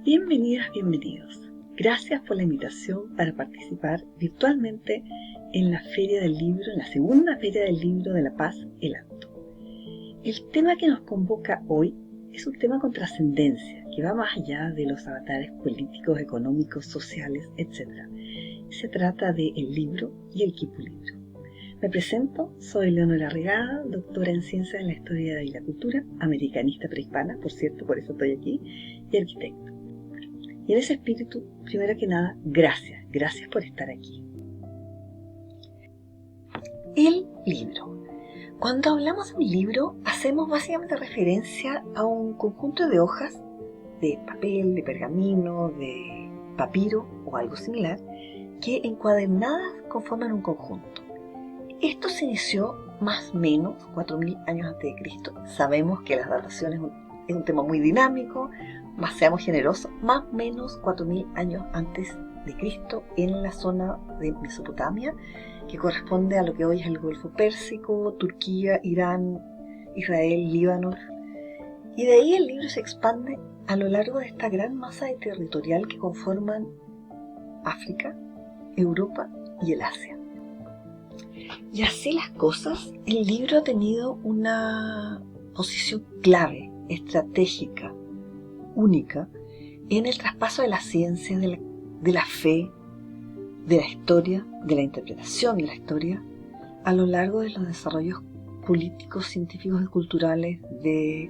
Bienvenidas, bienvenidos. Gracias por la invitación para participar virtualmente en la Feria del Libro, en la segunda Feria del Libro de La Paz, El Alto. El tema que nos convoca hoy es un tema con trascendencia, que va más allá de los avatares políticos, económicos, sociales, etc. Se trata de el libro y el Quipu Libro. Me presento, soy Leonora Regada, doctora en Ciencias de la Historia y la Cultura, americanista prehispana, por cierto, por eso estoy aquí, y arquitecto. Y en ese espíritu, primero que nada, gracias por estar aquí. El libro. Cuando hablamos de un libro, hacemos básicamente referencia a un conjunto de hojas de papel, de pergamino, de papiro o algo similar, que encuadernadas conforman un conjunto. Esto se inició más o menos 4.000 años antes de Cristo. Sabemos que las dataciones es un tema muy dinámico, más seamos generosos, más o menos 4.000 años antes de Cristo en la zona de Mesopotamia, que corresponde a lo que hoy es el Golfo Pérsico, Turquía, Irán, Israel, Líbano. Y de ahí el libro se expande a lo largo de esta gran masa territorial que conforman África, Europa y el Asia. Y así las cosas, el libro ha tenido una posición clave, estratégica, única, en el traspaso de la ciencia, de la fe, de la historia, de la interpretación de la historia, a lo largo de los desarrollos políticos, científicos y culturales de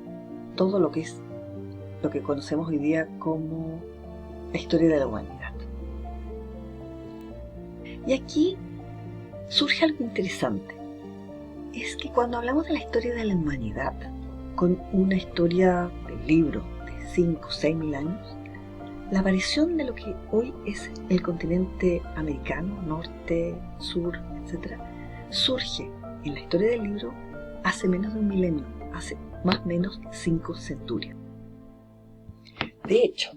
todo lo que conocemos hoy día como la historia de la humanidad. Y aquí surge algo interesante. Es que cuando hablamos de la historia de la humanidad, con una historia del libro de 5 o 6 mil años, la aparición de lo que hoy es el continente americano, norte, sur, etc., surge en la historia del libro hace menos de un milenio, hace más o menos 5 centurias. De hecho,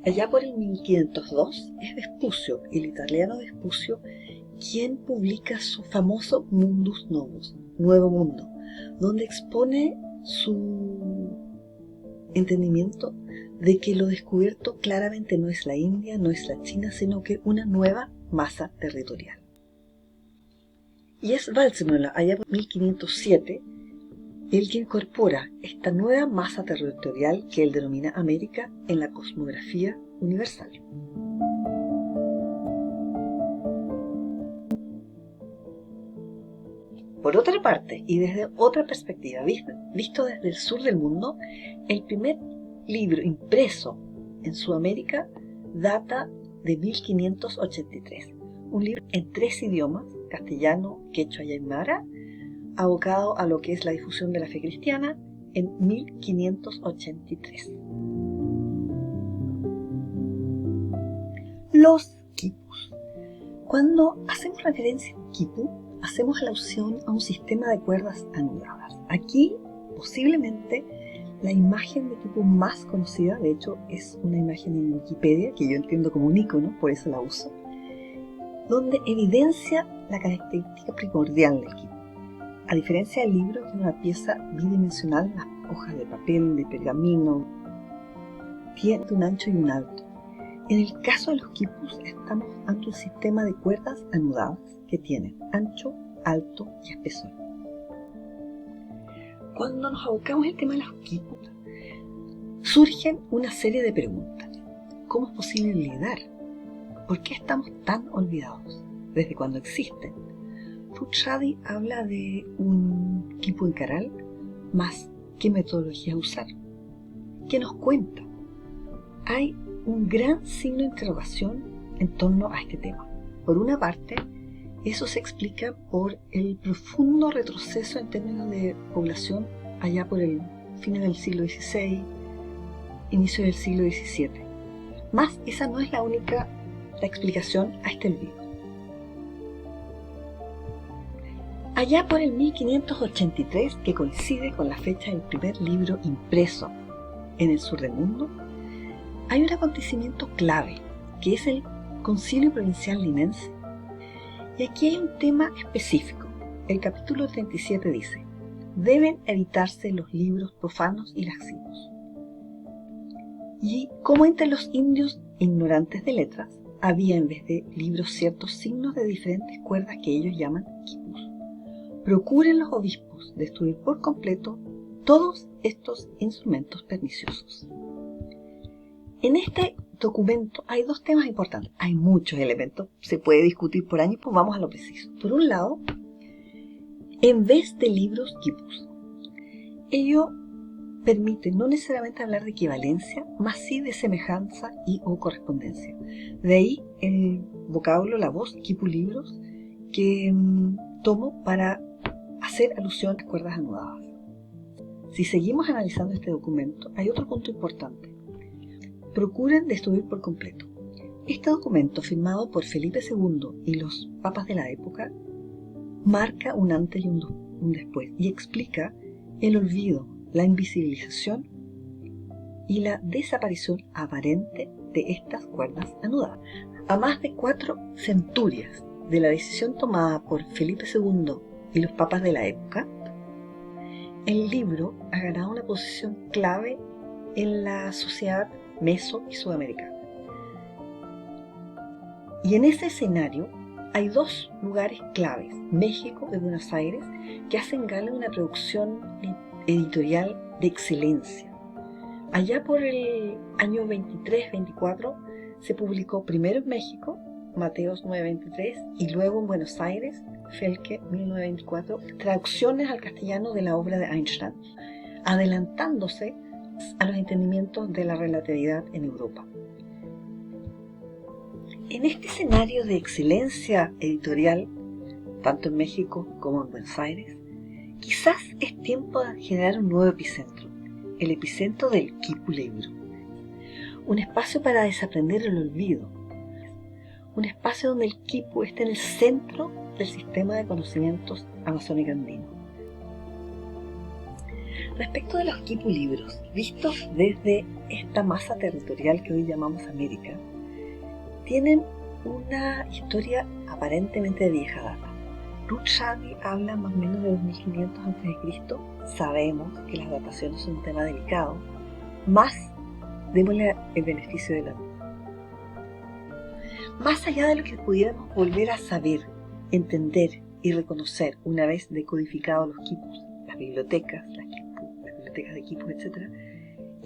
allá por el 1502 es Vespucio, el italiano Vespucio, quien publica su famoso Mundus Novus, Nuevo Mundo, donde expone su entendimiento de que lo descubierto claramente no es la India, no es la China, sino que una nueva masa territorial. Y es Waldseemüller, allá por 1507, el que incorpora esta nueva masa territorial que él denomina América en la cosmografía universal. Por otra parte, y desde otra perspectiva, visto desde el sur del mundo, el primer libro impreso en Sudamérica data de 1583. Un libro en 3 idiomas, castellano, quechua y aymara, abocado a lo que es la difusión de la fe cristiana en 1583. Los quipus. Cuando hacemos referencia a quipu, hacemos alusión a un sistema de cuerdas anudadas. Aquí, posiblemente, la imagen de quipu más conocida, de hecho, es una imagen en Wikipedia, que yo entiendo como un icono, por eso la uso, donde evidencia la característica primordial del quipu. A diferencia del libro, que es una pieza bidimensional, las hojas de papel, de pergamino, tiene un ancho y un alto. En el caso de los quipus, estamos ante un sistema de cuerdas anudadas que tienen ancho, alto y espesor. Cuando nos abocamos al tema de los quipus, surgen una serie de preguntas. ¿Cómo es posible olvidar? ¿Por qué estamos tan olvidados? ¿Desde cuándo existen? Futradi habla de un quipu en Caral, más qué metodología usar. ¿Qué nos cuenta? Hay un gran signo de interrogación en torno a este tema. Por una parte, eso se explica por el profundo retroceso en términos de población allá por el fin del siglo XVI, inicio del siglo XVII. Más, esa no es la única explicación a este olvido. Allá por el 1583, que coincide con la fecha del primer libro impreso en el sur del mundo, hay un acontecimiento clave, que es el Concilio Provincial Linense. Y aquí hay un tema específico. El capítulo 37 dice: deben evitarse los libros profanos y lascivos. Y como entre los indios ignorantes de letras, había en vez de libros ciertos signos de diferentes cuerdas que ellos llaman quipus. Procuren los obispos destruir por completo todos estos instrumentos perniciosos. En este documento hay dos temas importantes. Hay muchos elementos, se puede discutir por años, pues vamos a lo preciso. Por un lado, en vez de libros quipus, ello permite no necesariamente hablar de equivalencia, más sí de semejanza y o correspondencia. De ahí el vocablo, la voz, quipu libros, que tomo para hacer alusión a cuerdas anudadas. Si seguimos analizando este documento, hay otro punto importante. Procuren destruir por completo. Este documento, firmado por Felipe II y los papas de la época, marca un antes y un después y explica el olvido, la invisibilización y la desaparición aparente de estas cuerdas anudadas. A más de 4 centurias de la decisión tomada por Felipe II y los papas de la época, el libro ha ganado una posición clave en la sociedad meso y sudamericana. Y en ese escenario hay dos lugares claves, México y Buenos Aires, que hacen gala de una producción editorial de excelencia. Allá por el año 23-24 se publicó primero en México, Mateos 923, y luego en Buenos Aires, Felke 1924, traducciones al castellano de la obra de Einstein, adelantándose a los entendimientos de la relatividad en Europa. En este escenario de excelencia editorial, tanto en México como en Buenos Aires, quizás es tiempo de generar un nuevo epicentro, el epicentro del quipu libro. Un espacio para desaprender el olvido, un espacio donde el quipu esté en el centro del sistema de conocimientos amazónico andino. Respecto de los quipu libros, vistos desde esta masa territorial que hoy llamamos América, tienen una historia aparentemente de vieja data. Ruth Shadi habla más o menos de 2500 a.C. Sabemos que las dataciones son un tema delicado, más démosle el beneficio de la duda. Más allá de lo que pudiéramos volver a saber, entender y reconocer una vez decodificados los quipus, las bibliotecas, las bibliotecas de quipus, etc.,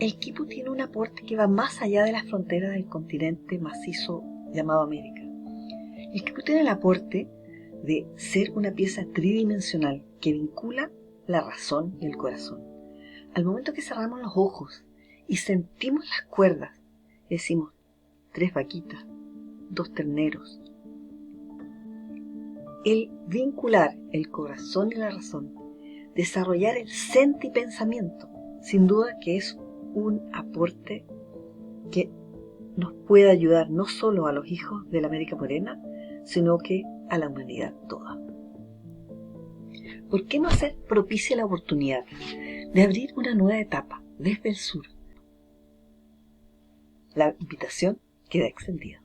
el quipu tiene un aporte que va más allá de las fronteras del continente macizo llamado América. El quipu tiene el aporte de ser una pieza tridimensional que vincula la razón y el corazón. Al momento que cerramos los ojos y sentimos las cuerdas, decimos 3 vaquitas, 2 terneros. El vincular el corazón y la razón, desarrollar el sentipensamiento, sin duda que es un aporte que nos puede ayudar no solo a los hijos de la América Morena, sino que a la humanidad toda. ¿Por qué no hacer propicia la oportunidad de abrir una nueva etapa desde el sur? La invitación queda extendida.